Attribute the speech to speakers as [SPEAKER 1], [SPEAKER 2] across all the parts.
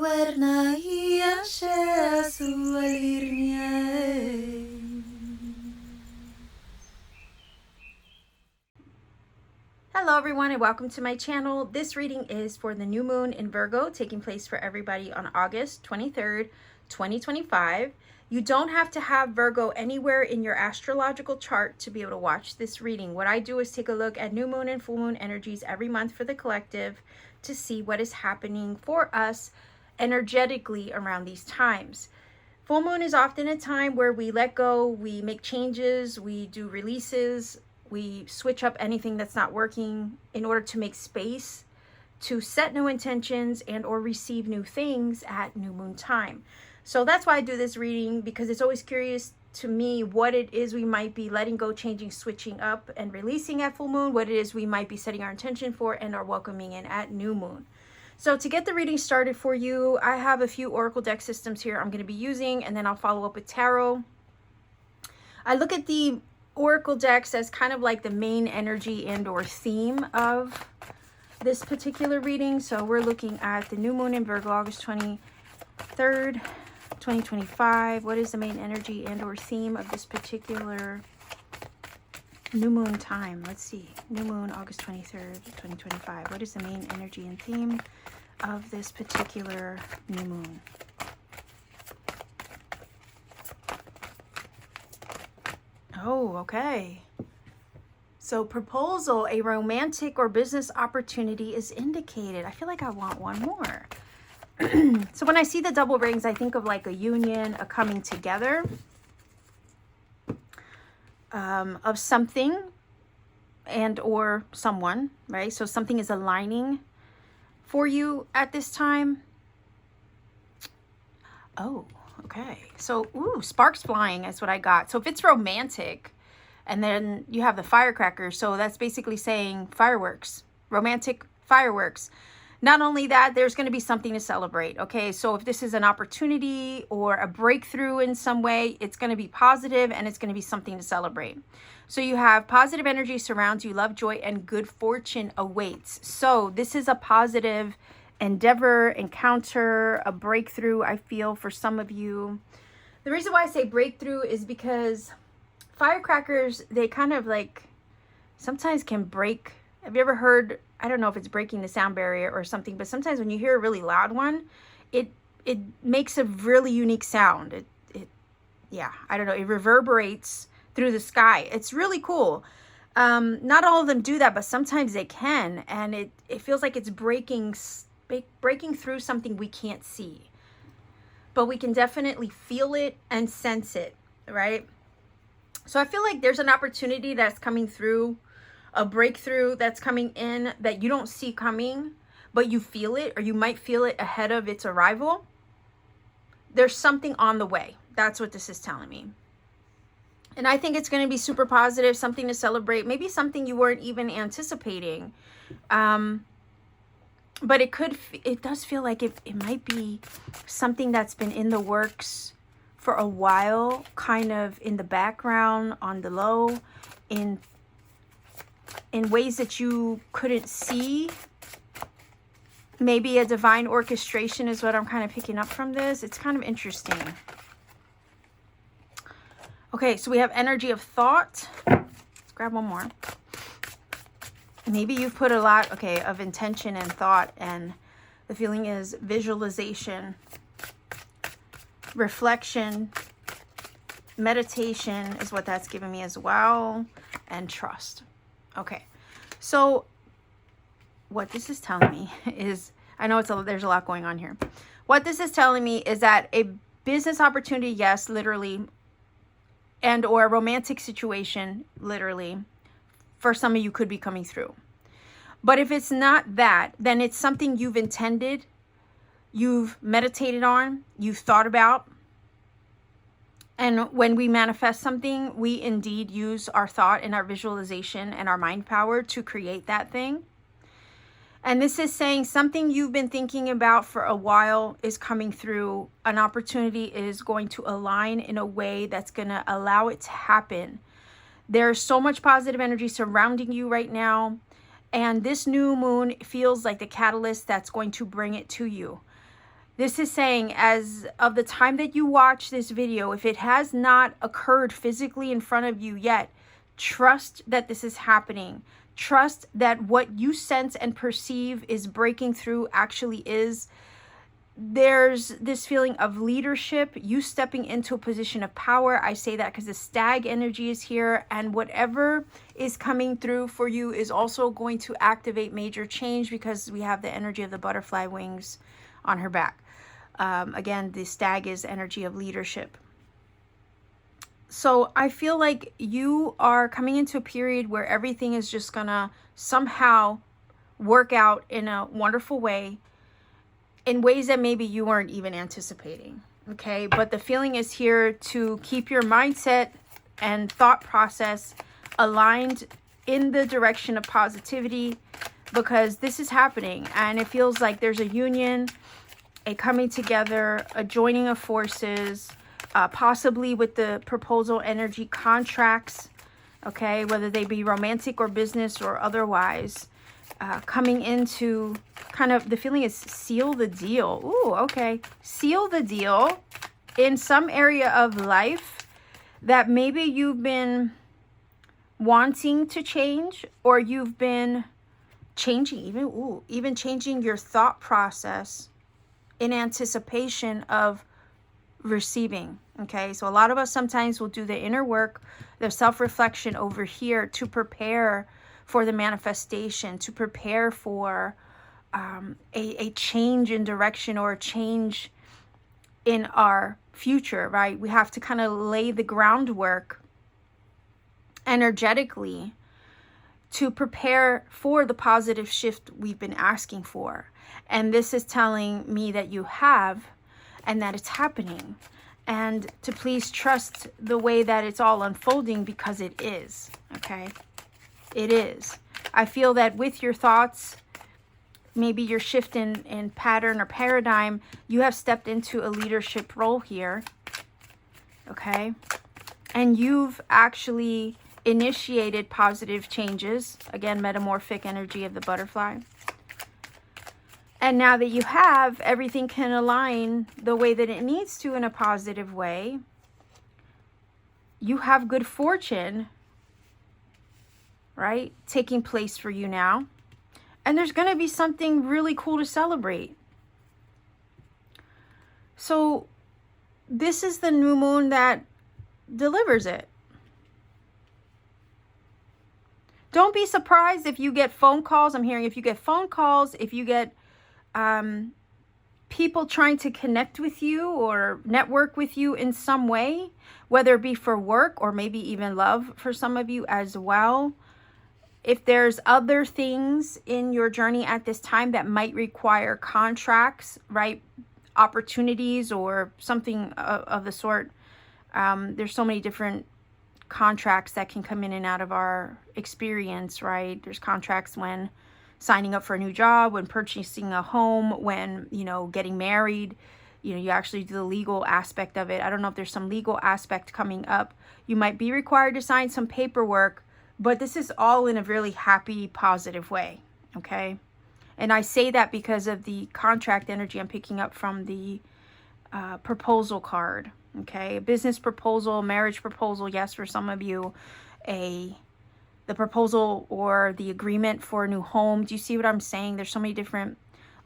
[SPEAKER 1] warna ia siya sualirnya. Hello everyone and welcome to my channel. This reading is for the new moon in Virgo, taking place for everybody on August 23rd, 2025. You don't have to have Virgo anywhere in your astrological chart to be able to watch this reading. What I do is take a look at new moon and full moon energies every month for the collective to see what is happening for us energetically around these times. Full moon is often a time where we let go, we make changes, we do releases, we switch up anything that's not working in order to make space to set new intentions and or receive new things at new moon time. So that's why I do this reading, because it's always curious to me what it is we might be letting go, changing, switching up and releasing at full moon, what it is we might be setting our intention for and are welcoming in at new moon. So to get the reading started for you, I have a few oracle deck systems here I'm going to be using, and then I'll follow up with tarot. I look at the oracle decks as kind of like the main energy and or theme of this particular reading. So we're looking at the new moon in Virgo, August 23rd, 2025. What is the main energy and or theme of this particular new moon time? Let's see. New moon, August 23rd, 2025. What is the main energy and theme of this particular new moon? Oh, okay. So proposal, a romantic or business opportunity is indicated. I feel like I want one more. So when I see the double rings, I think of like a union, a coming together of something and or someone, right? So something is aligning for you at this time. Oh, okay. So, ooh, sparks flying is what I got. So if it's romantic, and then you have the firecrackers, so that's basically saying fireworks, romantic fireworks. Not only that, there's going to be something to celebrate. Okay, so if this is an opportunity or a breakthrough in some way, it's going to be positive and it's going to be something to celebrate. So you have positive energy surrounds you, love, joy, and good fortune awaits. So this is a positive endeavor, encounter, a breakthrough, I feel, for some of you. The reason why I say breakthrough is because firecrackers, they kind of like sometimes can break. Have you ever heard, I don't know if it's breaking the sound barrier or something, but sometimes when you hear a really loud one, it makes a really unique sound. Yeah, I don't know, it reverberates through the sky. It's really cool. Not all of them do that, but sometimes they can, and it feels like it's breaking through something we can't see, but we can definitely feel it and sense it, right? So I feel like there's an opportunity that's coming through, a breakthrough that's coming in that you don't see coming, but you feel it, or you might feel it ahead of its arrival. There's something on the way. That's what this is telling me. And I think it's going to be super positive, something to celebrate, maybe something you weren't even anticipating. But it does feel like it might be something that's been in the works for a while, kind of in the background, on the low, in ways that you couldn't see. Maybe a divine orchestration is what I'm kind of picking up from this. It's kind of interesting. Okay, so we have energy of thought. Let's grab one more. Maybe you've put a lot, okay, of intention and thought, and the feeling is visualization, reflection, meditation is what that's giving me as well, and trust. Okay, so what this is telling me is, I know there's a lot going on here. What this is telling me is that a business opportunity, yes, literally, and or a romantic situation, literally, for some of you could be coming through. But if it's not that, then it's something you've intended, you've meditated on, you've thought about. And when we manifest something, we indeed use our thought and our visualization and our mind power to create that thing. And this is saying something you've been thinking about for a while is coming through. An opportunity is going to align in a way that's going to allow it to happen. There's so much positive energy surrounding you right now. And this new moon feels like the catalyst that's going to bring it to you. This is saying, as of the time that you watch this video, if it has not occurred physically in front of you yet, trust that this is happening. Trust that what you sense and perceive is breaking through actually is. There's this feeling of leadership, you stepping into a position of power. I say that because the stag energy is here, and whatever is coming through for you is also going to activate major change, because we have the energy of the butterfly wings on her back. Again, the stag is energy of leadership. So I feel like you are coming into a period where everything is just gonna somehow work out in a wonderful way, in ways that maybe you weren't even anticipating. Okay, but the feeling is here to keep your mindset and thought process aligned in the direction of positivity, because this is happening, and it feels like there's a union, a coming together, a joining of forces, possibly with the proposal energy, contracts, okay, whether they be romantic or business or otherwise, coming into kind of, the feeling is seal the deal. Ooh, okay. Seal the deal in some area of life that maybe you've been wanting to change, or you've been changing, even changing your thought process in anticipation of receiving. Okay, so a lot of us sometimes will do the inner work, the self-reflection over here, to prepare for the manifestation, to prepare for a change in direction, or a change in our future, right? We have to kind of lay the groundwork energetically to prepare for the positive shift we've been asking for. And this is telling me that you have, and that it's happening, and to please trust the way that it's all unfolding, because it is. Okay, it is. I feel that with your thoughts, maybe your shift in pattern or paradigm, you have stepped into a leadership role here. Okay, and you've actually initiated positive changes. Again, metamorphic energy of the butterfly. And now that you have, everything can align the way that it needs to in a positive way. You have good fortune, right, taking place for you now. And there's going to be something really cool to celebrate. So this is the new moon that delivers it. Don't be surprised if you get phone calls. I'm hearing if you get phone calls, if you get people trying to connect with you or network with you in some way, whether it be for work or maybe even love for some of you as well. If there's other things in your journey at this time that might require contracts, right, opportunities or something of the sort, there's so many different contracts that can come in and out of our experience, right? There's contracts when signing up for a new job, when purchasing a home, when, you know, getting married, you know, you actually do the legal aspect of it. I don't know if there's some legal aspect coming up. You might be required to sign some paperwork, but this is all in a really happy, positive way, okay? And I say that because of the contract energy I'm picking up from the proposal card, okay? A business proposal, marriage proposal, yes, for some of you, the proposal or the agreement for a new home. Do you see what I'm saying? There's so many different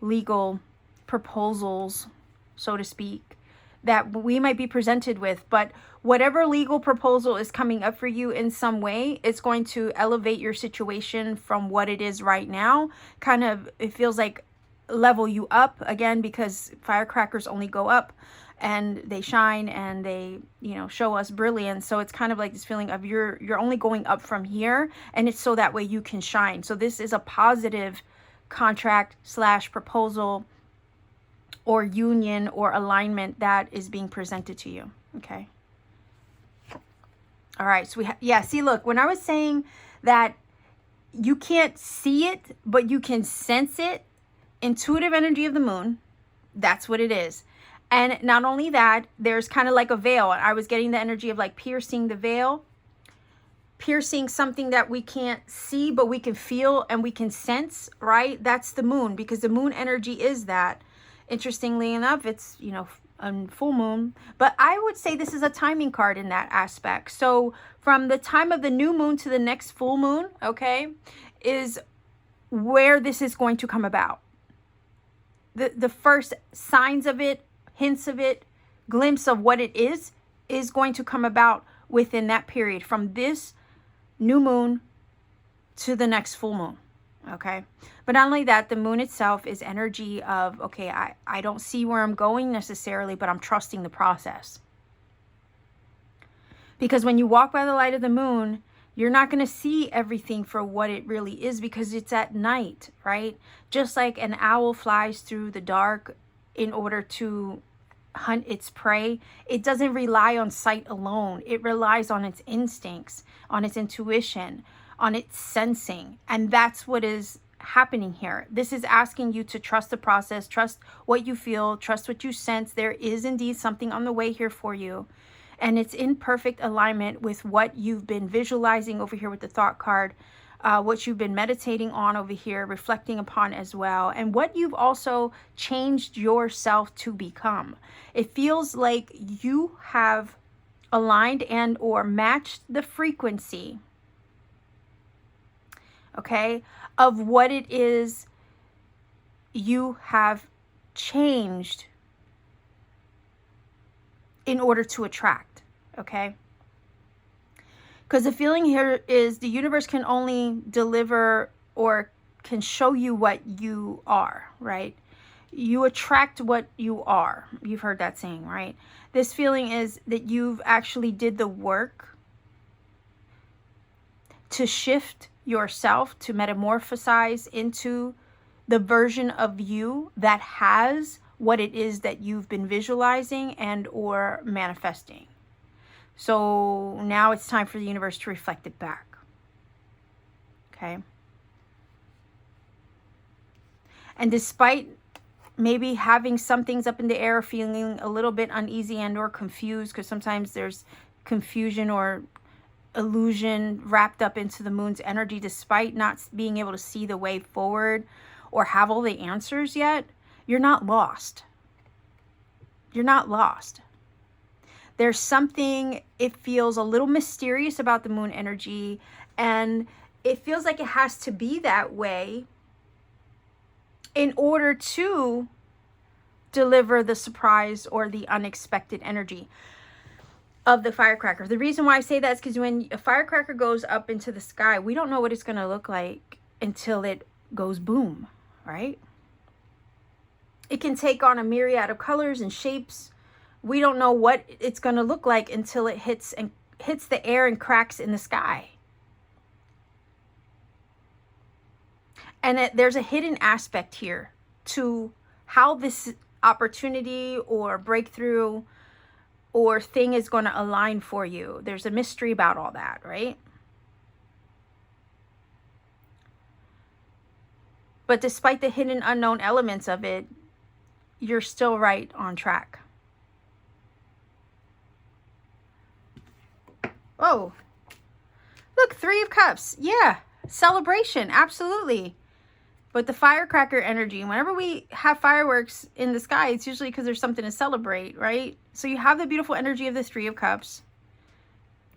[SPEAKER 1] legal proposals, so to speak, that we might be presented with. But whatever legal proposal is coming up for you in some way, it's going to elevate your situation from what it is right now. Kind of, it feels like level you up again, because firecrackers only go up and they shine and they, you know, show us brilliance. So it's kind of like this feeling of you're only going up from here, and it's so that way you can shine. So this is a positive contract / proposal or union or alignment that is being presented to you. Okay. All right. So see, look, when I was saying that you can't see it, but you can sense it, intuitive energy of the moon, that's what it is. And not only that, there's kind of like a veil. I was getting the energy of like piercing the veil, piercing something that we can't see, but we can feel and we can sense, right? That's the moon, because the moon energy is that. Interestingly enough, it's, you know, a full moon, but I would say this is a timing card in that aspect. So from the time of the new moon to the next full moon, okay, is where this is going to come about. The first signs of it, hints of it, glimpse of what it is going to come about within that period, from this new moon to the next full moon. Okay. But not only that, the moon itself is energy of, okay, I don't see where I'm going necessarily, but I'm trusting the process. Because when you walk by the light of the moon, you're not going to see everything for what it really is, because it's at night, right? Just like an owl flies through the dark in order to hunt its prey, it doesn't rely on sight alone. It relies on its instincts, on its intuition, on its sensing. And that's what is happening here. This is asking you to trust the process, trust what you feel, trust what you sense. There is indeed something on the way here for you. And it's in perfect alignment with what you've been visualizing over here with the thought card, what you've been meditating on over here, reflecting upon as well, and what you've also changed yourself to become. It feels like you have aligned and or matched the frequency, okay, of what it is you have changed in order to attract, okay? Because the feeling here is the universe can only deliver or can show you what you are, right? You attract what you are. You've heard that saying, right? This feeling is that you've actually did the work to shift yourself, to metamorphosize into the version of you that has what it is that you've been visualizing and or manifesting. So now it's time for the universe to reflect it back. Okay. And despite maybe having some things up in the air, feeling a little bit uneasy and or confused, because sometimes there's confusion or illusion wrapped up into the moon's energy, despite not being able to see the way forward or have all the answers yet, you're not lost. You're not lost. There's something, it feels a little mysterious about the moon energy, and it feels like it has to be that way in order to deliver the surprise or the unexpected energy of the firecracker. The reason why I say that is because when a firecracker goes up into the sky, we don't know what it's going to look like until it goes boom, right? It can take on a myriad of colors and shapes. We don't know what it's going to look like until it hits the air and cracks in the sky. And there's a hidden aspect here to how this opportunity or breakthrough or thing is going to align for you. There's a mystery about all that, right? But despite the hidden unknown elements of it, you're still right on track. Oh, look, 3 of Cups. Yeah, celebration, absolutely. But the firecracker energy, whenever we have fireworks in the sky, it's usually because there's something to celebrate, right? So you have the beautiful energy of the 3 of Cups.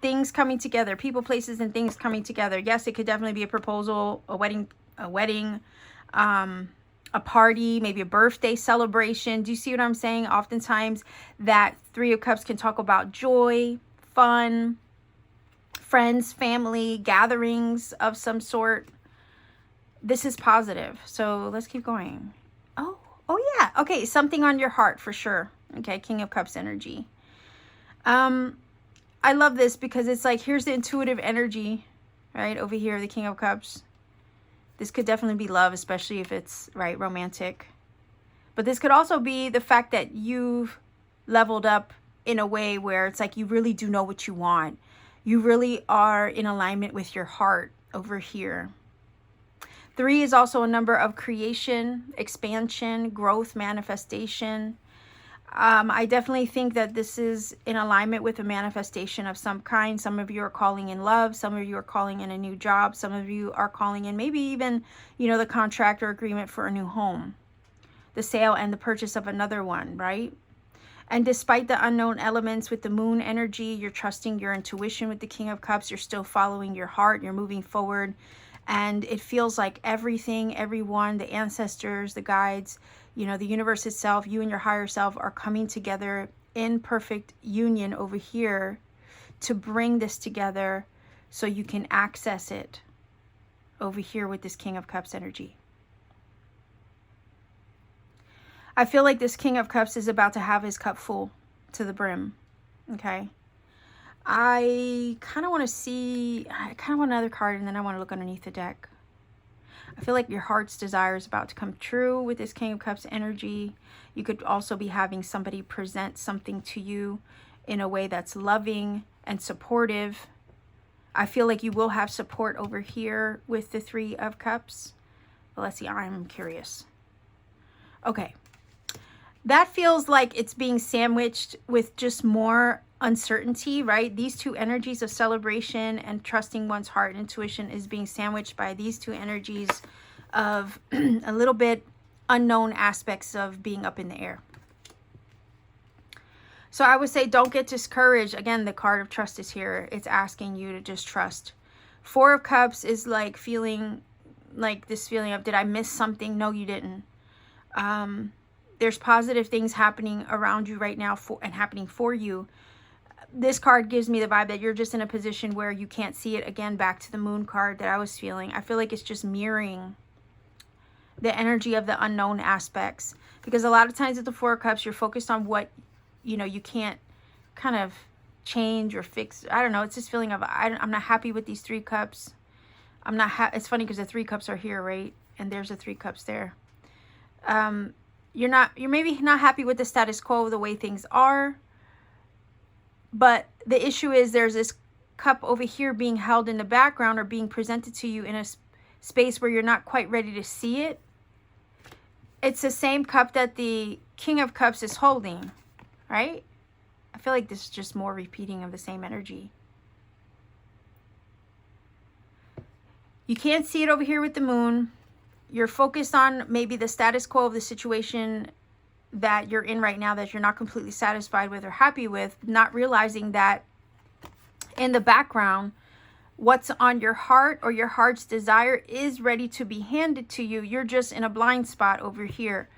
[SPEAKER 1] Things coming together, people, places, and things coming together. Yes, it could definitely be a proposal, a wedding, a party, maybe a birthday celebration. Do you see what I'm saying? Oftentimes that 3 of Cups can talk about joy, fun, friends, family, gatherings of some sort. This is positive. So let's keep going. Oh yeah. Okay, something on your heart for sure. Okay, King of Cups energy. I love this because it's like, here's the intuitive energy, right? Over here, the King of Cups. This could definitely be love, especially if it's, right, romantic. But this could also be the fact that you've leveled up in a way where it's like you really do know what you want. You really are in alignment with your heart over here. 3 is also a number of creation, expansion, growth, manifestation. I definitely think that this is in alignment with a manifestation of some kind. Some of you are calling in love. Some of you are calling in a new job. Some of you are calling in maybe even, you know, the contract or agreement for a new home. the sale and the purchase of another one, right? And despite the unknown elements with the moon energy, you're trusting your intuition with the King of Cups. You're still following your heart. You're moving forward. And it feels like everything, everyone, the ancestors, the guides, you know, the universe itself, you and your higher self are coming together in perfect union over here to bring this together so you can access it over here with this King of Cups energy. I feel like this King of Cups is about to have his cup full to the brim, okay? I kind of want another card, and then I want to look underneath the deck. I feel like your heart's desire is about to come true with this King of Cups energy. You could also be having somebody present something to you in a way that's loving and supportive. I feel like you will have support over here with the Three of Cups. But let's see, I'm curious. Okay. That feels like it's being sandwiched with just more uncertainty, right? These two energies of celebration and trusting one's heart and intuition is being sandwiched by these two energies of a little bit unknown aspects of being up in the air. So I would say don't get discouraged. Again, the card of trust is here. It's asking you to just trust. Four of Cups is like feeling like this feeling of, did I miss something? No, you didn't. There's positive things happening around you right now and happening for you. This card gives me the vibe that you're just in a position where you can't see it. Again, back to the moon card that I was feeling. I feel like it's just mirroring the energy of the unknown aspects. Because a lot of times with the Four of Cups, you're focused on what, you know, you can't kind of change or fix. I don't know. It's this feeling of, I'm not happy with these Three Cups. It's funny because the Three Cups are here, right? And there's the Three Cups there. You're maybe not happy with the status quo, the way things are. But the issue is there's this cup over here being held in the background or being presented to you in a space where you're not quite ready to see it. It's the same cup that the King of Cups is holding, right? I feel like this is just more repeating of the same energy. You can't see it over here with the moon. You're focused on maybe the status quo of the situation that you're in right now that you're not completely satisfied with or happy with, not realizing that in the background, what's on your heart or your heart's desire is ready to be handed to you. You're just in a blind spot over here.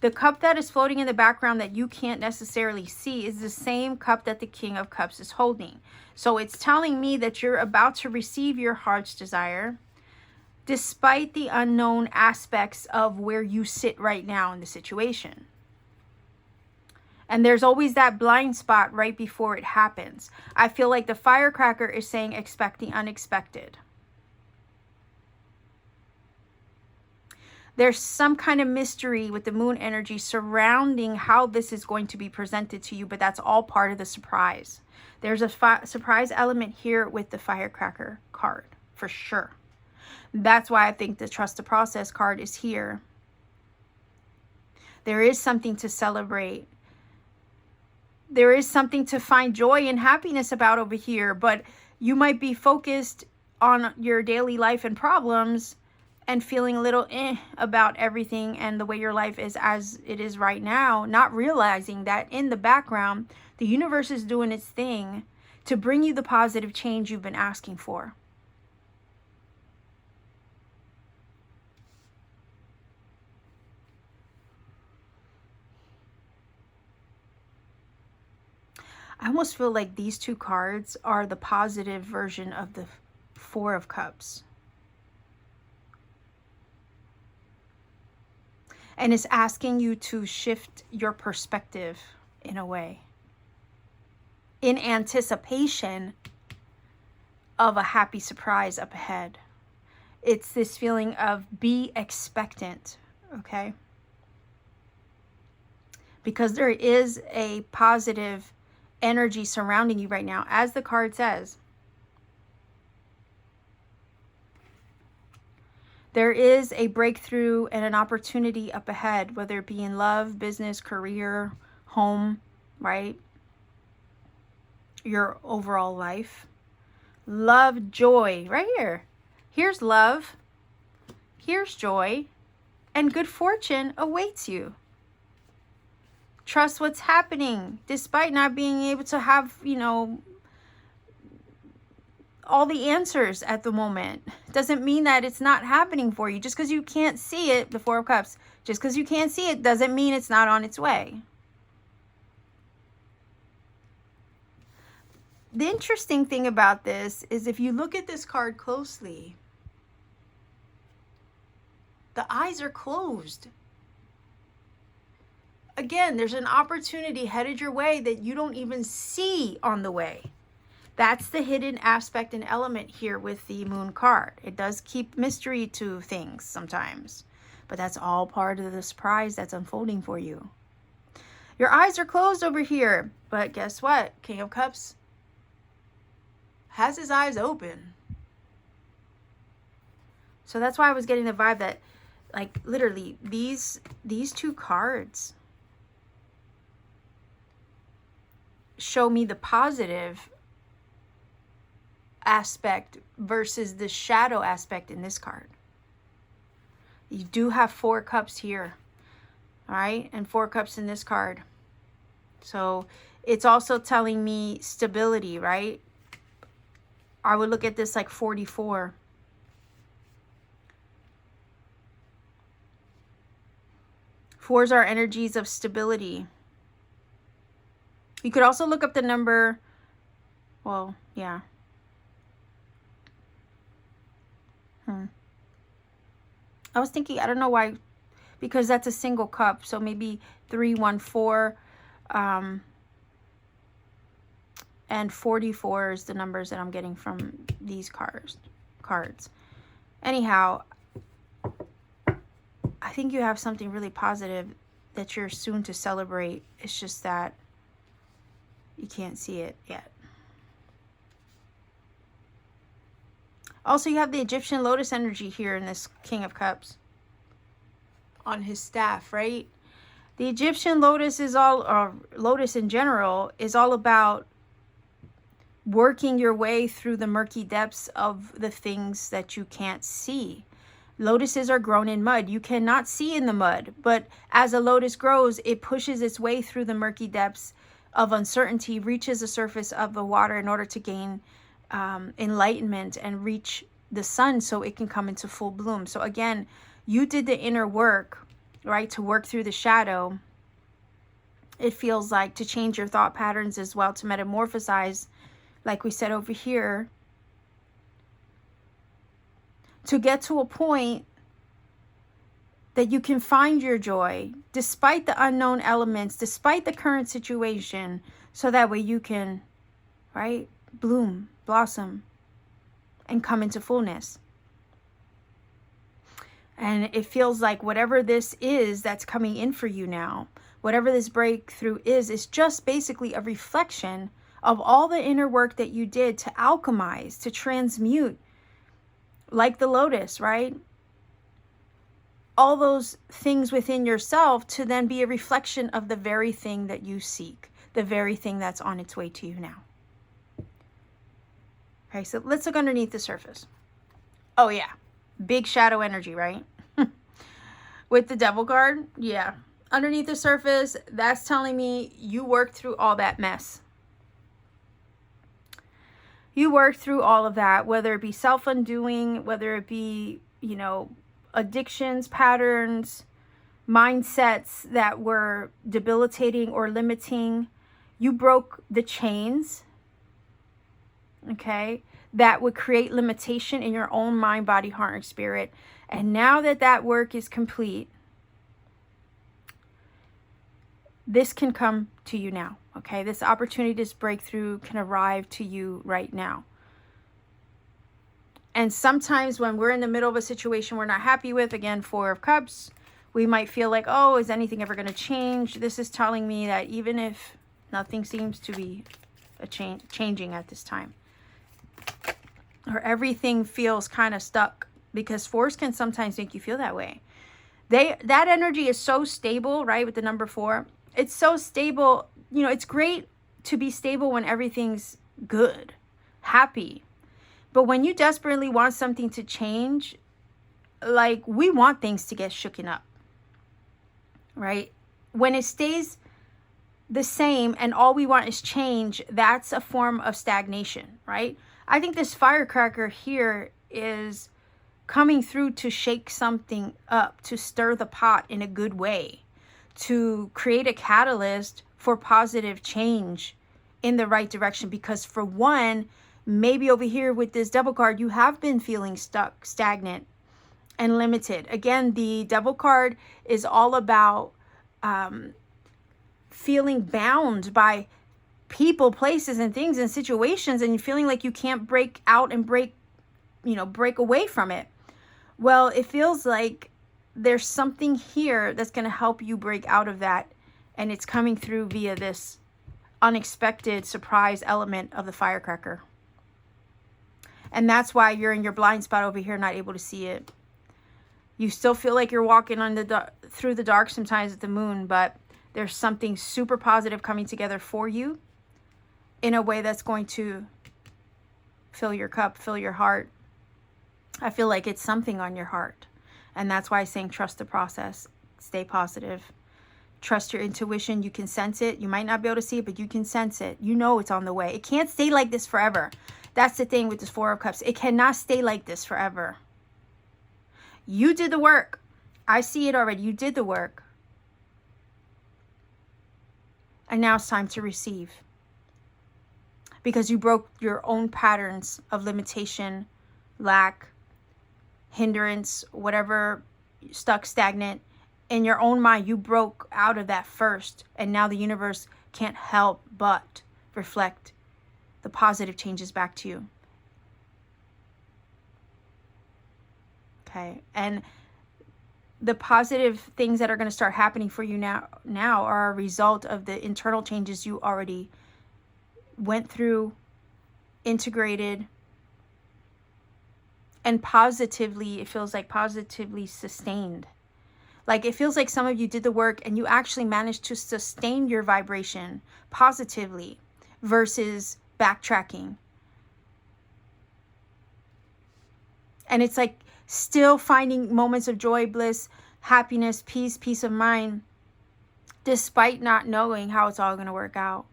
[SPEAKER 1] The cup that is floating in the background that you can't necessarily see is the same cup that the King of Cups is holding. So it's telling me that you're about to receive your heart's desire, despite the unknown aspects of where you sit right now in the situation. And there's always that blind spot right before it happens. I feel like the firecracker is saying expect the unexpected. There's some kind of mystery with the moon energy surrounding how this is going to be presented to you, but that's all part of the surprise. There's a surprise element here with the firecracker card, for sure. That's why I think the trust the process card is here. There is something to celebrate. There is something to find joy and happiness about over here, but you might be focused on your daily life and problems and feeling a little about everything and the way your life is as it is right now, not realizing that in the background, the universe is doing its thing to bring you the positive change you've been asking for. I almost feel like these two cards are the positive version of the Four of Cups. And it's asking you to shift your perspective in a way, in anticipation of a happy surprise up ahead. It's this feeling of be expectant, okay? Because there is a positive energy surrounding you right now, as the card says. There is a breakthrough and an opportunity up ahead, whether it be in love, business, career, home, right? Your overall life. Love, joy, right here. Here's love. Here's joy. And good fortune awaits you. Trust what's happening, despite not being able to have, you know, all the answers at the moment. Doesn't mean that it's not happening for you. Just because you can't see it, the Four of Cups, just because you can't see it doesn't mean it's not on its way. The interesting thing about this is if you look at this card closely, the eyes are closed. Again, there's an opportunity headed your way that you don't even see on the way. That's the hidden aspect and element here with the Moon card. It does keep mystery to things sometimes, but that's all part of the surprise that's unfolding for you. Your eyes are closed over here, but guess what? King of Cups has his eyes open. So that's why I was getting the vibe that, like, literally these two cards show me the positive aspect versus the shadow aspect in this card. You do have Four Cups here, all right, and Four Cups in this card. So it's also telling me stability, right? I would look at this like 44. Fours are energies of stability. You could also look up the number, well, yeah. I was thinking, I don't know why, because that's a single cup, so maybe 314, and 44 is the numbers that I'm getting from these cards. Anyhow, I think you have something really positive that you're soon to celebrate. It's just that you can't see it yet. Also, you have the Egyptian lotus energy here in this King of Cups on his staff, right? The Egyptian lotus is all, or lotus in general, is all about working your way through the murky depths of the things that you can't see. Lotuses are grown in mud. You cannot see in the mud, but as a lotus grows, it pushes its way through the murky depths of uncertainty, reaches the surface of the water in order to gain enlightenment and reach the sun so it can come into full bloom. So again, you did the inner work, right, to work through the shadow. It feels like to change your thought patterns as well, to metamorphosize, like we said over here, to get to a point that you can find your joy despite the unknown elements, despite the current situation, so that way you can, right, bloom, blossom, and come into fullness. And it feels like whatever this is that's coming in for you now, whatever this breakthrough is just basically a reflection of all the inner work that you did to alchemize, to transmute, like the lotus, right? All those things within yourself to then be a reflection of the very thing that you seek, the very thing that's on its way to you now. Okay, so let's look underneath the surface. Oh yeah, big shadow energy, right? With the Devil card, yeah. Underneath the surface, that's telling me you worked through all that mess. You worked through all of that, whether it be self-undoing, whether it be, you know, addictions, patterns, mindsets that were debilitating or limiting. You broke the chains, okay, that would create limitation in your own mind, body, heart, and spirit. And now that that work is complete, this can come to you now, okay? This opportunity, this breakthrough can arrive to you right now. And sometimes when we're in the middle of a situation we're not happy with, again, Four of Cups, we might feel like, oh, is anything ever going to change? This is telling me that even if nothing seems to be changing at this time, or everything feels kind of stuck, because fours can sometimes make you feel that way. That energy is so stable, right? With the number 4, it's so stable. You know, it's great to be stable when everything's good, happy. But when you desperately want something to change, like, we want things to get shooken up, right? When it stays the same and all we want is change, that's a form of stagnation, right? I think this firecracker here is coming through to shake something up, to stir the pot in a good way, to create a catalyst for positive change in the right direction. Because for one, maybe over here with this Devil card, you have been feeling stuck, stagnant, and limited. Again, the Devil card is all about feeling bound by people, places, and things and situations, and feeling like you can't break out and break away from it. Well, it feels like there's something here that's going to help you break out of that, and it's coming through via this unexpected surprise element of the firecracker. And that's why you're in your blind spot over here, not able to see it. You still feel like you're walking on through the dark sometimes at the moon, but there's something super positive coming together for you in a way that's going to fill your cup, fill your heart. I feel like it's something on your heart. And that's why I'm saying trust the process. Stay positive. Trust your intuition. You can sense it. You might not be able to see it, but you can sense it. You know it's on the way. It can't stay like this forever. That's the thing with this Four of Cups. It cannot stay like this forever. You did the work. I see it already. You did the work. And now it's time to receive. Because you broke your own patterns of limitation, lack, hindrance, whatever, stuck, stagnant. In your own mind, you broke out of that first. And now the universe can't help but reflect the positive changes back to you. Okay. And the positive things that are going to start happening for you now are a result of the internal changes you already went through, integrated, and positively, it feels like positively sustained. Like it feels like some of you did the work and you actually managed to sustain your vibration positively versus backtracking. And it's like still finding moments of joy, bliss, happiness, peace of mind, despite not knowing how it's all going to work out.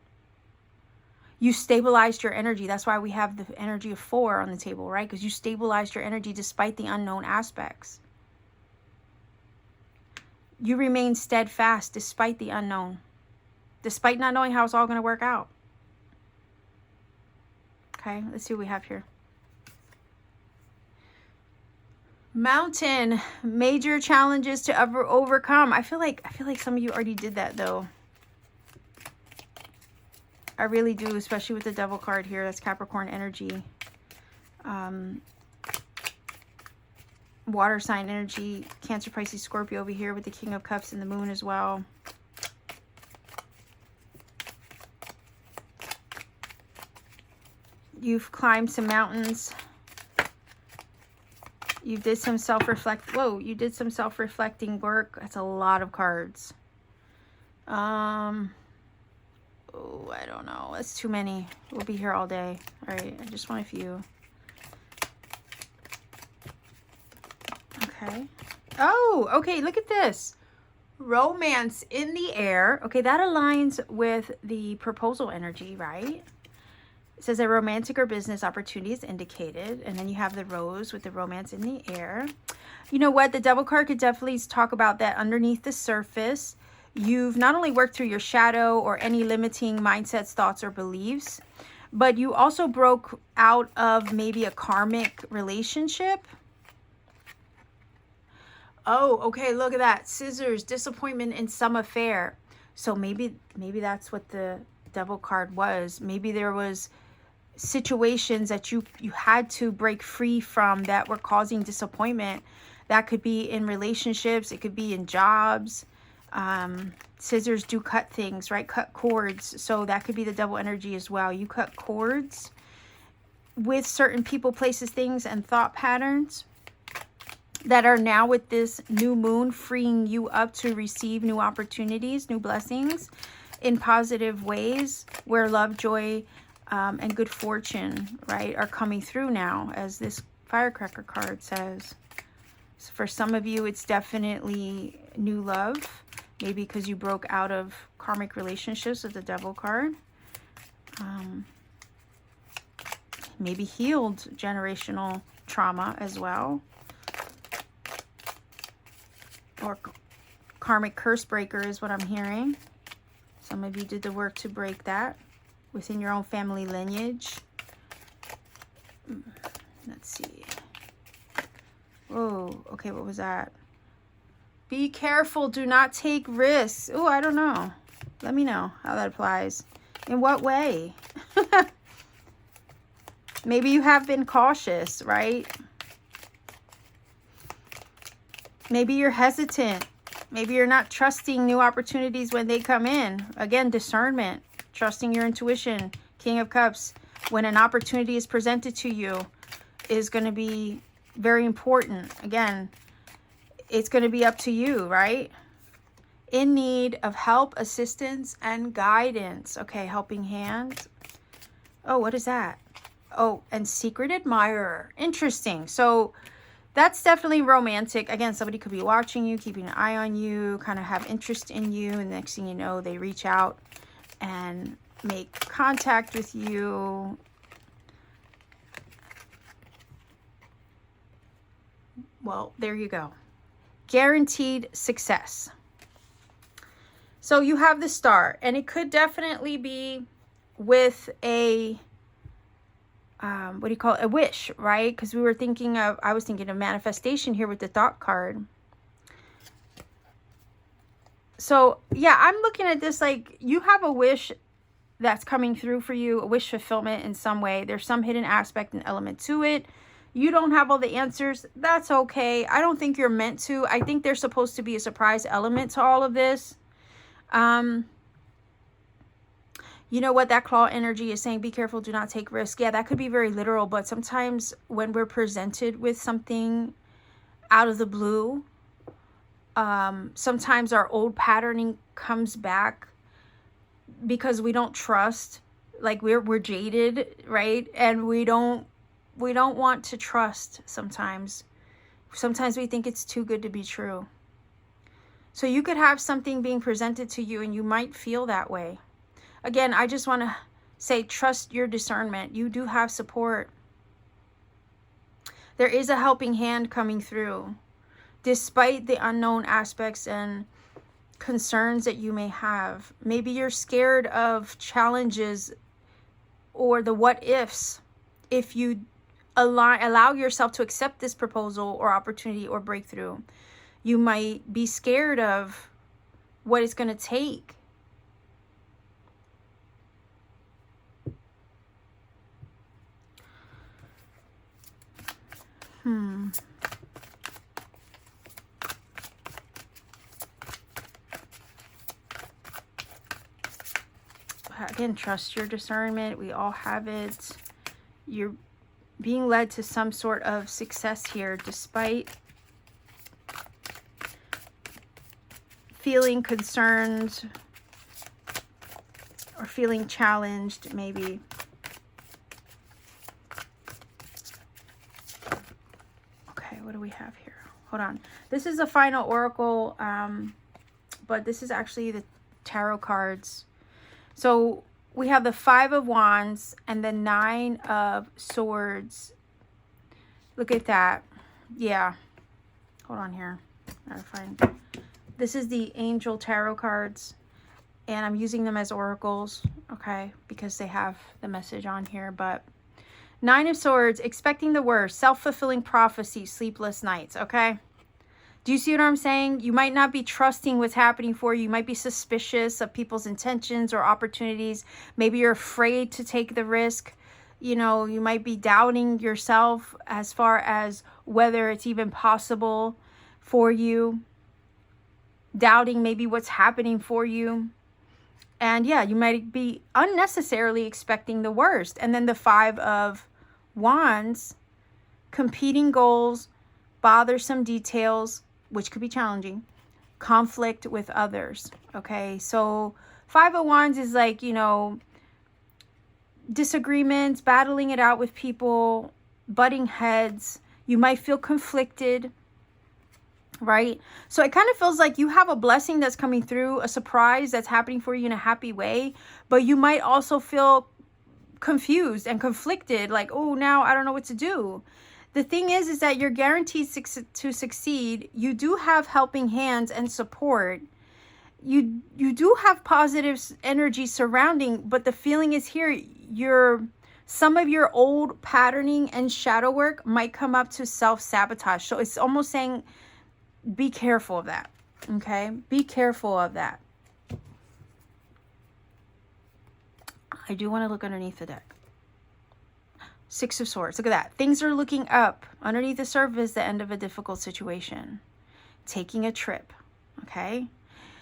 [SPEAKER 1] You stabilized your energy. That's why we have the energy of 4 on the table, right? Because you stabilized your energy despite the unknown aspects. You remain steadfast despite the unknown, despite not knowing how it's all going to work out. Okay, let's see what we have here. Mountain, major challenges to overcome. I feel like some of you already did that though. I really do, especially with the Devil card here. That's Capricorn energy. Water sign energy. Cancer, Pisces, Scorpio over here with the King of Cups and the Moon as well. You've climbed some mountains. You did some you did some self-reflecting work. That's a lot of cards. Oh, I don't know. That's too many. We'll be here all day. All right, I just want a few. Okay. Oh, okay, look at this. Romance in the air. Okay, that aligns with the proposal energy, right? It says a romantic or business opportunity is indicated. And then you have the rose with the romance in the air. You know what? The Devil card could definitely talk about that underneath the surface. You've not only worked through your shadow or any limiting mindsets, thoughts, or beliefs, but you also broke out of maybe a karmic relationship. Oh, okay, look at that. Scissors, disappointment in some affair. So maybe that's what the Devil card was. Maybe there was situations that you had to break free from that were causing disappointment. That could be in relationships. It could be in jobs. Scissors do cut things, right? Cut cords. So that could be the Devil energy as well. You cut cords with certain people, places, things, and thought patterns that are now with this new moon freeing you up to receive new opportunities, new blessings in positive ways where love, joy, and good fortune, right, are coming through now, as this firecracker card says. So for some of you, it's definitely new love, Maybe because you broke out of karmic relationships with the Devil card. Maybe healed generational trauma as well. Or karmic curse breaker is what I'm hearing. Some of you did the work to break that within your own family lineage. Let's see. Oh, okay, what was that? Be careful, do not take risks. Oh, I don't know. Let me know how that applies. In what way? Maybe you have been cautious, right? Maybe you're hesitant. Maybe you're not trusting new opportunities when they come in. Again, discernment, trusting your intuition. King of Cups, when an opportunity is presented to you, is going to be very important. Again, it's going to be up to you, right? In need of help, assistance, and guidance. Okay, helping hand. Oh, what is that? Oh, and secret admirer. Interesting. So that's definitely romantic. Again, somebody could be watching you, keeping an eye on you, kind of have interest in you. And the next thing you know, they reach out and make contact with you. Well, there you go. Guaranteed success. So you have the Star, and it could definitely be with a what do you call it? A wish, right? Because I was thinking of manifestation here with the Thought card. So yeah, I'm looking at this like you have a wish that's coming through for you, a wish fulfillment in some way. There's some hidden aspect and element to it. You don't have all the answers. That's okay. I don't think you're meant to. I think there's supposed to be a surprise element to all of this. You know what that claw energy is saying? Be careful, do not take risks. Yeah, that could be very literal, but sometimes when we're presented with something out of the blue, sometimes our old patterning comes back because we don't trust. Like we're jaded, right? And we don't want to trust sometimes. Sometimes we think it's too good to be true. So you could have something being presented to you and you might feel that way. Again, I just want to say, trust your discernment. You do have support. There is a helping hand coming through, despite the unknown aspects and concerns that you may have. Maybe you're scared of challenges or the what ifs. If you allow yourself to accept this proposal or opportunity or breakthrough, you might be scared of what it's going to take. Again, trust your discernment. We all have it. You're being led to some sort of success here, despite feeling concerned or feeling challenged, maybe. What do we have here? Hold on. This is the final oracle, but this is actually the tarot cards. So we have the 5 of Wands and the 9 of Swords. Look at that. Yeah. Hold on here. I gotta find. This is the Angel Tarot cards, and I'm using them as oracles, okay, because they have the message on here, but 9 of Swords, expecting the worst, self-fulfilling prophecy, sleepless nights, okay? Do you see what I'm saying? You might not be trusting what's happening for you. You might be suspicious of people's intentions or opportunities. Maybe you're afraid to take the risk. You know, you might be doubting yourself as far as whether it's even possible for you. Doubting maybe what's happening for you. And yeah, you might be unnecessarily expecting the worst. And then the 5 of Wands, competing goals, bothersome details, which could be challenging, conflict with others. Okay, so 5 of Wands is like, you know, disagreements, battling it out with people, butting heads. You might feel conflicted. right? So it kind of feels like you have a blessing that's coming through, a surprise that's happening for you in a happy way, but you might also feel confused and conflicted, like, oh, now I don't know what to do. The thing is that you're guaranteed to succeed. You do have helping hands and support. You do have positive energy surrounding, but the feeling is here, some of your old patterning and shadow work might come up to self-sabotage. So it's almost saying, be careful of that. Okay, be careful of that. I do want to look underneath the deck. Six of Swords. Look at that. Things are looking up. Underneath the surface, the end of a difficult situation. Taking a trip. Okay.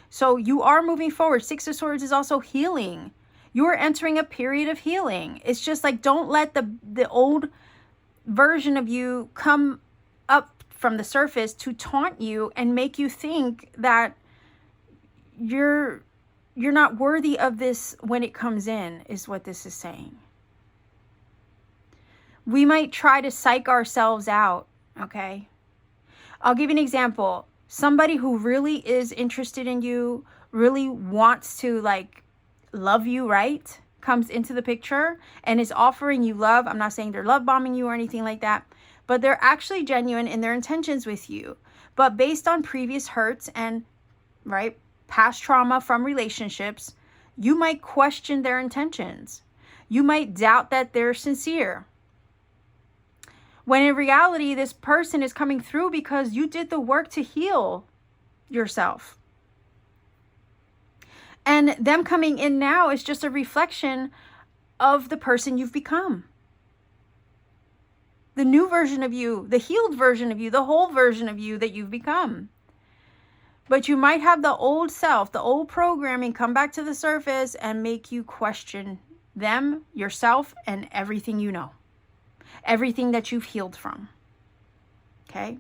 [SPEAKER 1] So you are moving forward. Six of Swords is also healing. You are entering a period of healing. It's just like, don't let the old version of you come up from the surface to taunt you and make you think that you're not worthy of this when it comes in, is what this is saying. We might try to psych ourselves out, okay? I'll give you an example. Somebody who really is interested in you, really wants to like love you, right? Comes into the picture and is offering you love. I'm not saying they're love bombing you or anything like that, but they're actually genuine in their intentions with you. But based on previous hurts and, right, past trauma from relationships, you might question their intentions. You might doubt that they're sincere. When in reality, this person is coming through because you did the work to heal yourself. And them coming in now is just a reflection of the person you've become. The new version of you, the healed version of you, the whole version of you that you've become. But you might have the old self, the old programming come back to the surface and make you question them, yourself, and everything you know. Everything that you've healed from. Okay?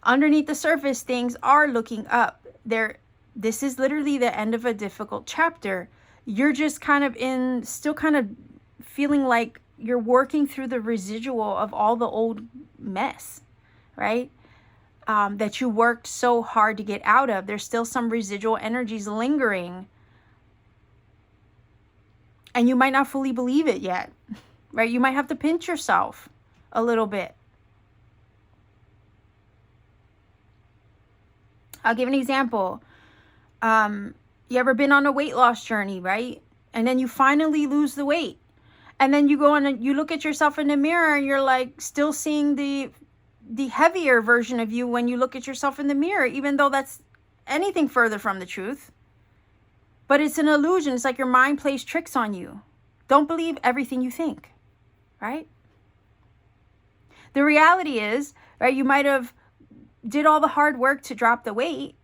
[SPEAKER 1] Underneath the surface, things are looking up. This is literally the end of a difficult chapter. You're just kind of still kind of feeling like you're working through the residual of all the old mess, right? That you worked so hard to get out of. There's still some residual energies lingering. And you might not fully believe it yet. Right? You might have to pinch yourself a little bit. I'll give an example. You ever been on a weight loss journey, right? And then you finally lose the weight. And then you go on and you look at yourself in the mirror and you're like still seeing the heavier version of you when you look at yourself in the mirror, even though that's anything further from the truth. But it's an illusion. It's like your mind plays tricks on you. Don't believe everything you think. Right? The reality is, right, you might have did all the hard work to drop the weight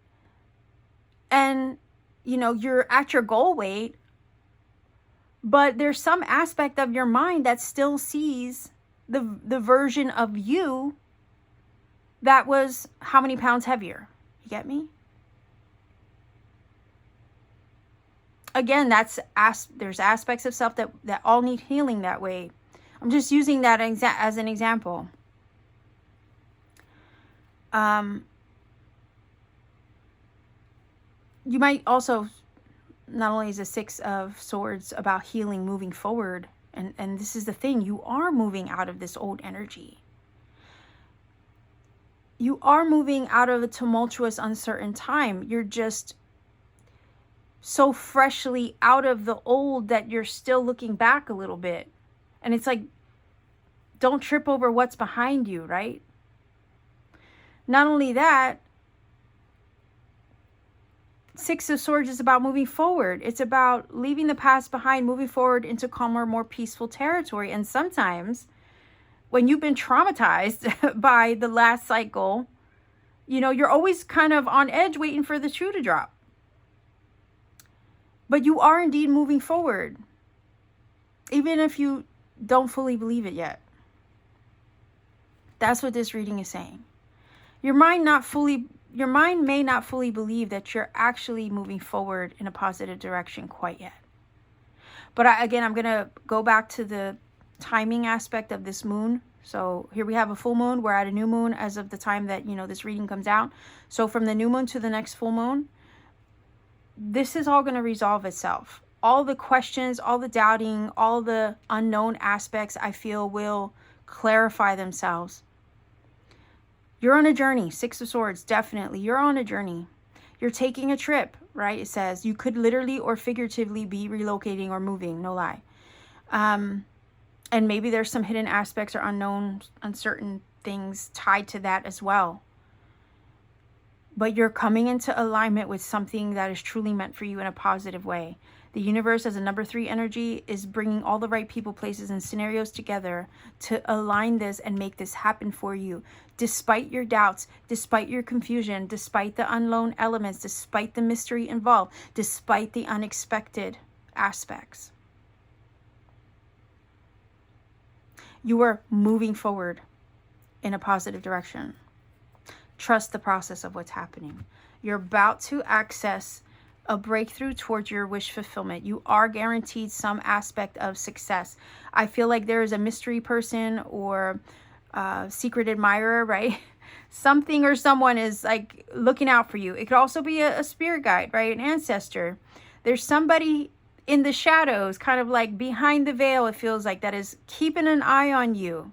[SPEAKER 1] and, you know, you're at your goal weight, but there's some aspect of your mind that still sees the version of you that was how many pounds heavier. You get me? Again, there's aspects of self that all need healing that way. I'm just using that as an example. You might also, not only is the Six of Swords about healing, moving forward, and this is the thing, you are moving out of this old energy. You are moving out of a tumultuous, uncertain time. You're just so freshly out of the old that you're still looking back a little bit. And it's like, don't trip over what's behind you, right? Not only that, Six of Swords is about moving forward. It's about leaving the past behind, moving forward into calmer, more peaceful territory. And sometimes when you've been traumatized by the last cycle, you know, you're always kind of on edge waiting for the shoe to drop. But you are indeed moving forward, even if you don't fully believe it yet. That's what this reading is saying. Your mind may not fully believe that you're actually moving forward in a positive direction quite yet. But again, I'm going to go back to the timing aspect of this moon So here we have a full moon. We're at a new moon as of the time that, you know, this reading comes out. So from the new moon to the next full moon, this is all going to resolve itself. All the questions, all the doubting, all the unknown aspects, I feel, will clarify themselves. You're on a journey. Six of Swords, definitely. You're on a journey. You're taking a trip, right? It says you could literally or figuratively be relocating or moving, no lie. And maybe there's some hidden aspects or unknown, uncertain things tied to that as well. But you're coming into alignment with something that is truly meant for you in a positive way. The universe, as a number 3 energy, is bringing all the right people, places, and scenarios together to align this and make this happen for you. Despite your doubts, despite your confusion, despite the unknown elements, despite the mystery involved, despite the unexpected aspects. You are moving forward in a positive direction. Trust the process of what's happening. You're about to access a breakthrough towards your wish fulfillment. You are guaranteed some aspect of success. I feel like there is a mystery person or a secret admirer, right? Something or someone is like looking out for you. It could also be a spirit guide, right? An ancestor. There's somebody in the shadows, kind of like behind the veil, it feels like, that is keeping an eye on you.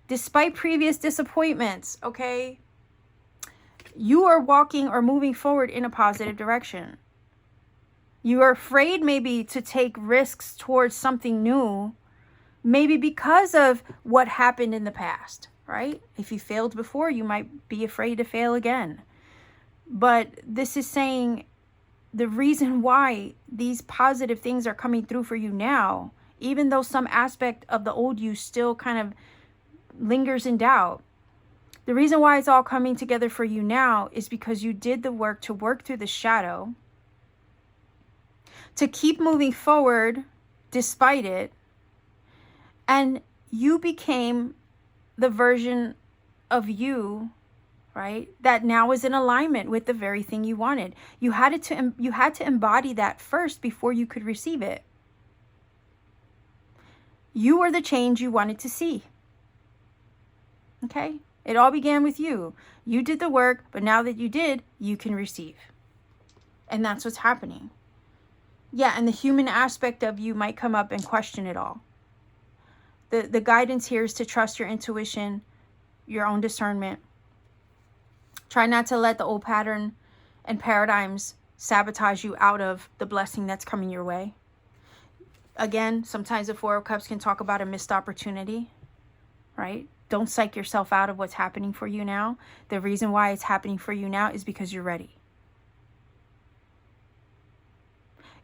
[SPEAKER 1] Despite previous disappointments, okay? You are walking or moving forward in a positive direction. You are afraid maybe to take risks towards something new, maybe because of what happened in the past, right? If you failed before, you might be afraid to fail again. But this is saying the reason why these positive things are coming through for you now, even though some aspect of the old you still kind of lingers in doubt, the reason why it's all coming together for you now is because you did the work to work through the shadow, to keep moving forward despite it, and you became the version of you, right, that now is in alignment with the very thing you wanted. You had to embody that first before you could receive it. You are the change you wanted to see. Okay? It all began with you. You did the work, but now that you did, you can receive. And that's what's happening. Yeah, and the human aspect of you might come up and question it all. The guidance here is to trust your intuition, your own discernment. Try not to let the old pattern and paradigms sabotage you out of the blessing that's coming your way. Again, sometimes the Four of Cups can talk about a missed opportunity, right? Don't psych yourself out of what's happening for you now. The reason why it's happening for you now is because you're ready.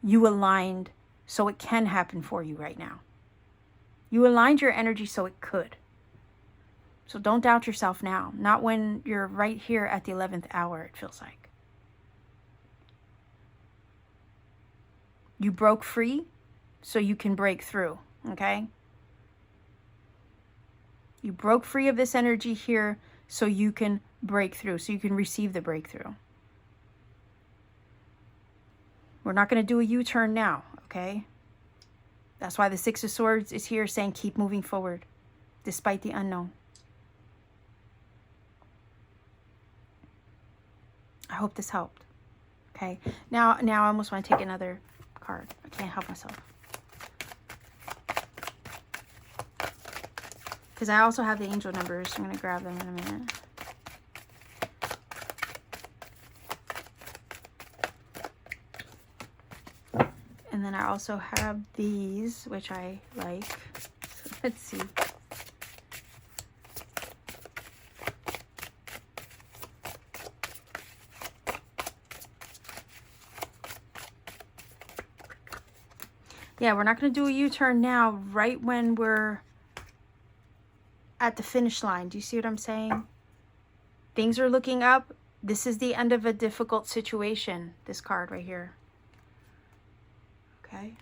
[SPEAKER 1] You aligned so it can happen for you right now. You aligned your energy so it could. So don't doubt yourself now. Not when you're right here at the 11th hour, it feels like. You broke free so you can break through, okay? You broke free of this energy here so you can break through, so you can receive the breakthrough. We're not going to do a U-turn now, okay? That's why the Six of Swords is here saying keep moving forward despite the unknown. I hope this helped. Okay. Now I almost want to take another card. I can't help myself. Because I also have the angel numbers. I'm going to grab them in a minute. And then I also have these, which I like. So let's see. Yeah, we're not going to do a U-turn now, right when we're at the finish line. Do you see what I'm saying? Things are looking up. This is the end of a difficult situation, this card right here. Okay.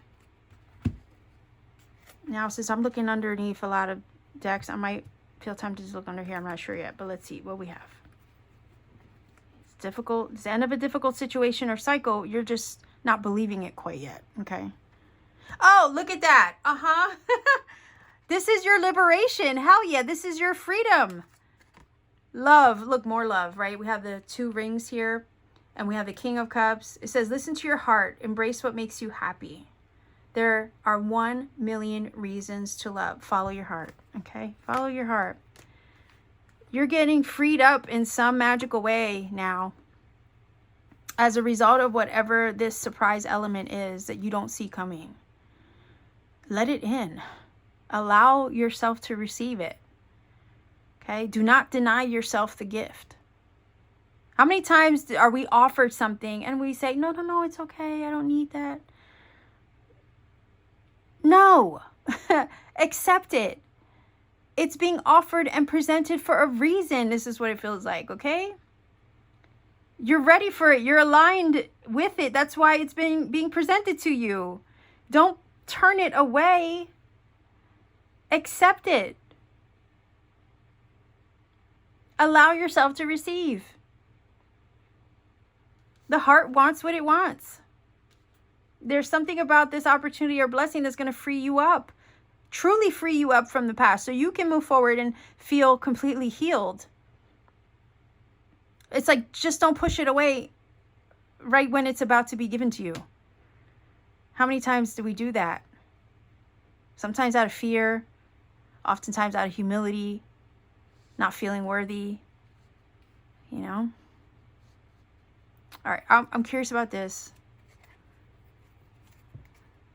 [SPEAKER 1] Now, since I'm looking underneath a lot of decks, I might feel time to just look under here. I'm not sure yet, but let's see what we have. It's difficult. It's the end of a difficult situation or cycle. You're just not believing it quite yet. Okay. Oh, look at that. This is your liberation. Hell yeah, this is your freedom. Love, look, more love, right? We have the 2 rings here, and we have the King of Cups. It says, listen to your heart, embrace what makes you happy. There are 1 million reasons to love. Follow your heart, okay? Follow your heart. You're getting freed up in some magical way now as a result of whatever this surprise element is that you don't see coming. Let it in. Allow yourself to receive it. Okay? Do not deny yourself the gift. How many times are we offered something and we say, no, no, no, it's okay. I don't need that. No. Accept it. It's being offered and presented for a reason. This is what it feels like, okay? You're ready for it. You're aligned with it. That's why it's being presented to you. Don't turn it away. Accept it. Allow yourself to receive. The heart wants what it wants. There's something about this opportunity or blessing that's going to free you up. Truly free you up from the past so you can move forward and feel completely healed. It's like, just don't push it away right when it's about to be given to you. How many times do we do that? Sometimes out of fear, oftentimes out of humility, not feeling worthy, you know? All right, I'm curious about this.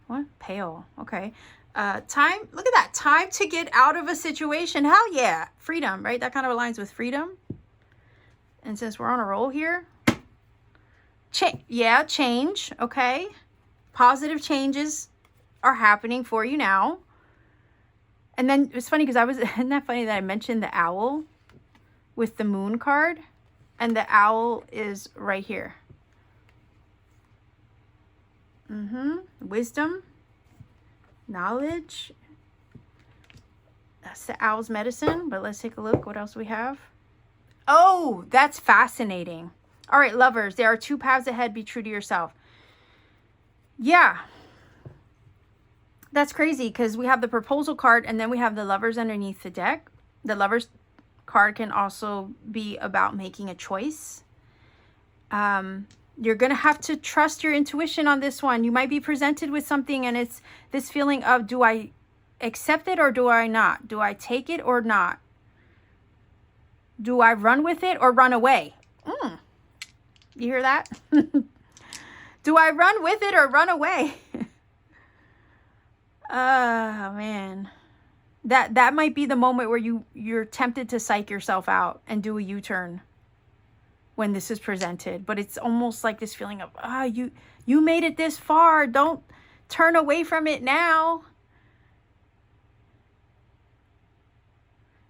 [SPEAKER 1] What? Pale. Okay. Time, look at that. Time to get out of a situation. Hell yeah. Freedom, right? That kind of aligns with freedom. And since we're on a roll here, change, okay? Positive changes are happening for you now. And then it's funny because isn't that funny that I mentioned the owl with the moon card? And the owl is right here. Wisdom, knowledge. That's the owl's medicine. But let's take a look. What else we have? Oh, that's fascinating. All right, lovers, there are 2 paths ahead. Be true to yourself. Yeah. That's crazy because we have the proposal card and then we have the lovers underneath the deck. The lovers card can also be about making a choice. You're going to have to trust your intuition on this one. You might be presented with something and it's this feeling of, do I accept it or do I not? Do I take it or not? Do I run with it or run away? You hear that? Do I run with it or run away? Oh, man. That might be the moment where you're tempted to psych yourself out and do a U-turn when this is presented. But it's almost like this feeling of, you made it this far. Don't turn away from it now.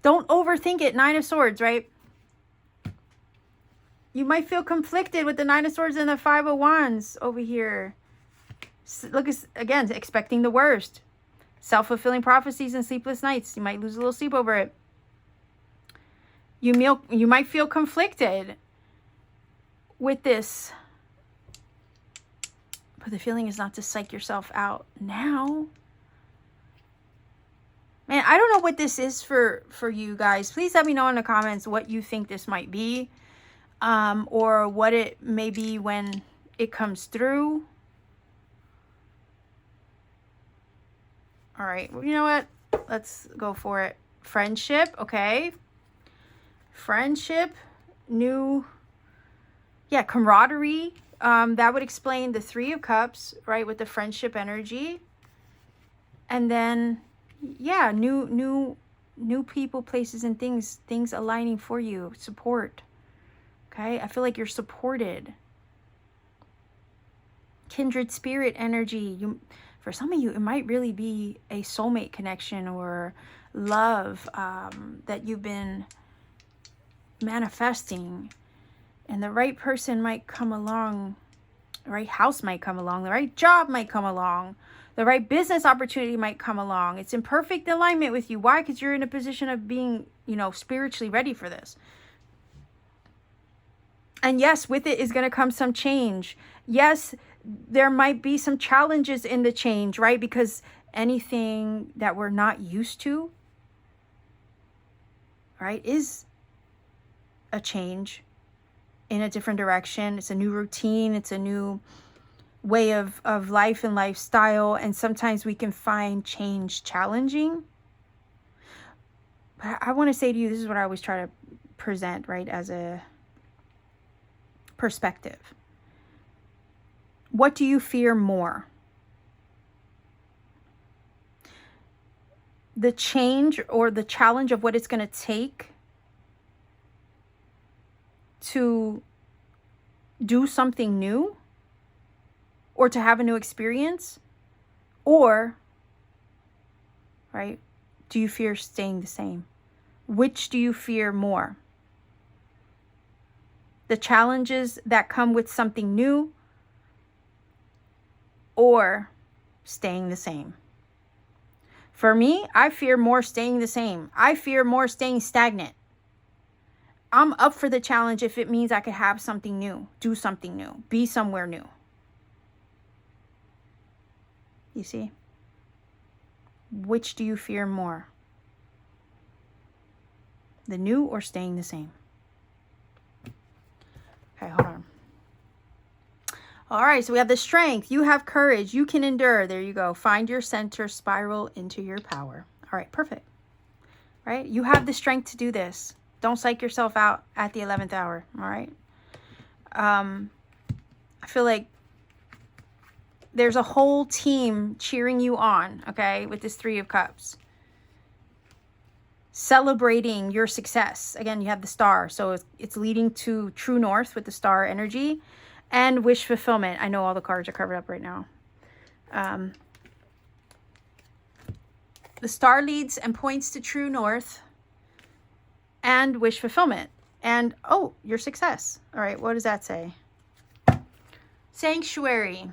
[SPEAKER 1] Don't overthink it. 9 of Swords, right? You might feel conflicted with the 9 of Swords and the 5 of Wands over here. Look, again, expecting the worst. Self-fulfilling prophecies and sleepless nights. You might lose a little sleep over it. You might feel conflicted with this. But the feeling is not to psych yourself out now. Man, I don't know what this is for you guys. Please let me know in the comments what you think this might be. Or what it may be when it comes through. All right, well, you know what? Let's go for it. Friendship, okay. Friendship, camaraderie. That would explain the 3 of Cups, right, with the friendship energy. And then, yeah, new people, places, and things aligning for you. Support. Okay, I feel like you're supported. Kindred spirit energy. For some of you, it might really be a soulmate connection or love that you've been manifesting. And the right person might come along. The right house might come along. The right job might come along. The right business opportunity might come along. It's in perfect alignment with you. Why? Because you're in a position of being, spiritually ready for this. And yes, with it is going to come some change. Yes, there might be some challenges in the change, right? Because anything that we're not used to, right, is a change in a different direction. It's a new routine. It's a new way of life and lifestyle. And sometimes we can find change challenging. But I want to say to you, this is what I always try to present, right, as a perspective. What do you fear more? The change or the challenge of what it's going to take to do something new or to have a new experience? Or, right, do you fear staying the same? Which do you fear more? The challenges that come with something new or staying the same? For me, I fear more staying the same. I fear more staying stagnant. I'm up for the challenge if it means I could have something new, do something new, be somewhere new. You see? Which do you fear more? The new or staying the same? Okay, hold on. All right, so we have the strength. You have courage. You can endure. There you go. Find your center, spiral into your power. All right, perfect. Right? You have the strength to do this. Don't psych yourself out at the 11th hour. All right? I feel like there's a whole team cheering you on, okay, with this Three of Cups. Celebrating your success. Again, you have the star. So it's leading to true north with the star energy. And wish fulfillment. I know all the cards are covered up right now. The star leads and points to true north and wish fulfillment. And, oh, your success. All right, what does that say? Sanctuary.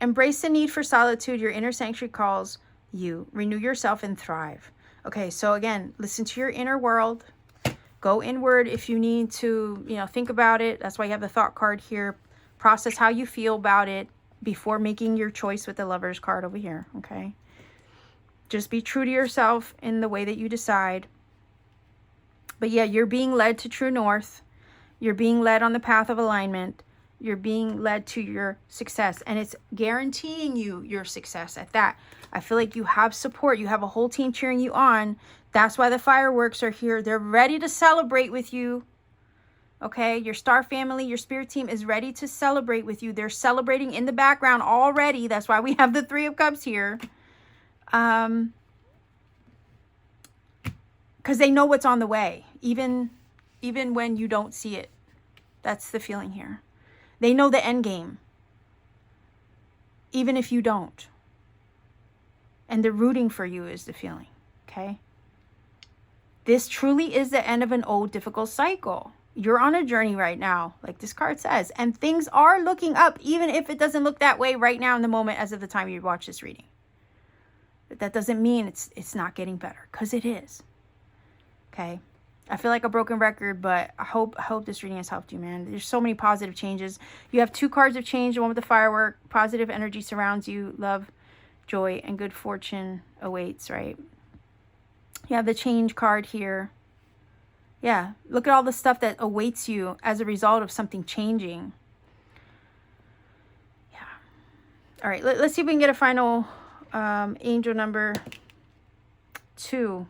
[SPEAKER 1] Embrace the need for solitude. Your inner sanctuary calls you. Renew yourself and thrive. Okay, so again, listen to your inner world. Go inward if you need to, think about it. That's why you have the thought card here. Process how you feel about it before making your choice with the Lover's card over here, okay? Just be true to yourself in the way that you decide. But yeah, you're being led to true north. You're being led on the path of alignment. You're being led to your success. And it's guaranteeing you your success at that. I feel like you have support. You have a whole team cheering you on. That's why the fireworks are here. They're ready to celebrate with you. Okay, your star family, your spirit team is ready to celebrate with you. They're celebrating in the background already. That's why we have the Three of Cups here. Because they know what's on the way, even when you don't see it. That's the feeling here. They know the end game, even if you don't. And they're rooting for you is the feeling, okay? This truly is the end of an old, difficult cycle. You're on a journey right now, like this card says, and things are looking up, even if it doesn't look that way right now in the moment as of the time you watch this reading. But that doesn't mean it's not getting better, because it is. Okay? I feel like a broken record, but I hope this reading has helped you, man. There's so many positive changes. You have two cards of change, the one with the firework. Positive energy surrounds you. Love, joy, and good fortune awaits, right? You have the change card here. Yeah, look at all the stuff that awaits you as a result of something changing. Yeah. All right, let's see if we can get a final angel number 2.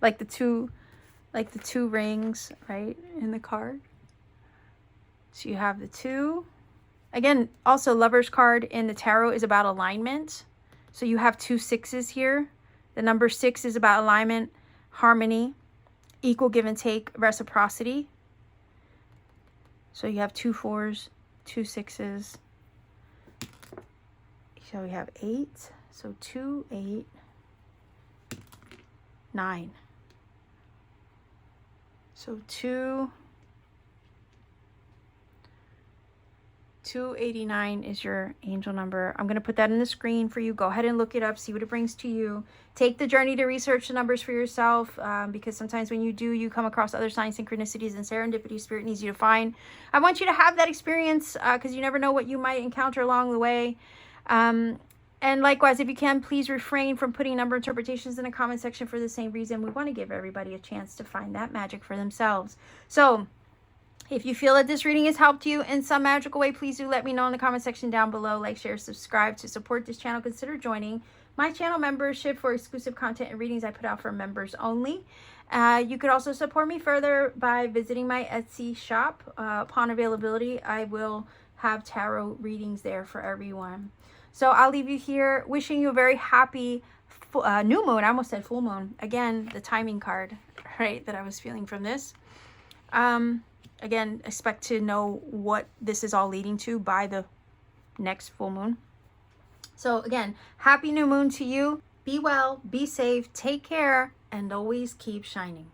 [SPEAKER 1] like the two rings, right, in the card. So you have the 2. Again, also Lover's card in the tarot is about alignment. So you have 2 6s here. The number 6 is about alignment, harmony, equal give and take, reciprocity. So you have 2 4s, 2 6s. So we have 8. So 2, 8, 9. So 289 is your angel number. I'm going to put that in the screen for you. Go ahead and look it up. See what it brings to you. Take the journey to research the numbers for yourself, because sometimes when you do, you come across other signs, synchronicities, and serendipity Spirit needs you to find. I want you to have that experience because you never know what you might encounter along the way. And likewise, if you can, please refrain from putting number interpretations in the comment section for the same reason. We want to give everybody a chance to find that magic for themselves. So if you feel that this reading has helped you in some magical way, please do let me know in the comment section down below. Like, share, subscribe to support this channel. Consider joining my channel membership for exclusive content and readings I put out for members only. You could also support me further by visiting my Etsy shop. Upon availability, I will have tarot readings there for everyone. So I'll leave you here wishing you a very happy new moon. I almost said full moon. Again, the timing card, right, that I was feeling from this. Again, expect to know what this is all leading to by the next full moon. So again, happy new moon to you. Be well, be safe, take care, and always keep shining.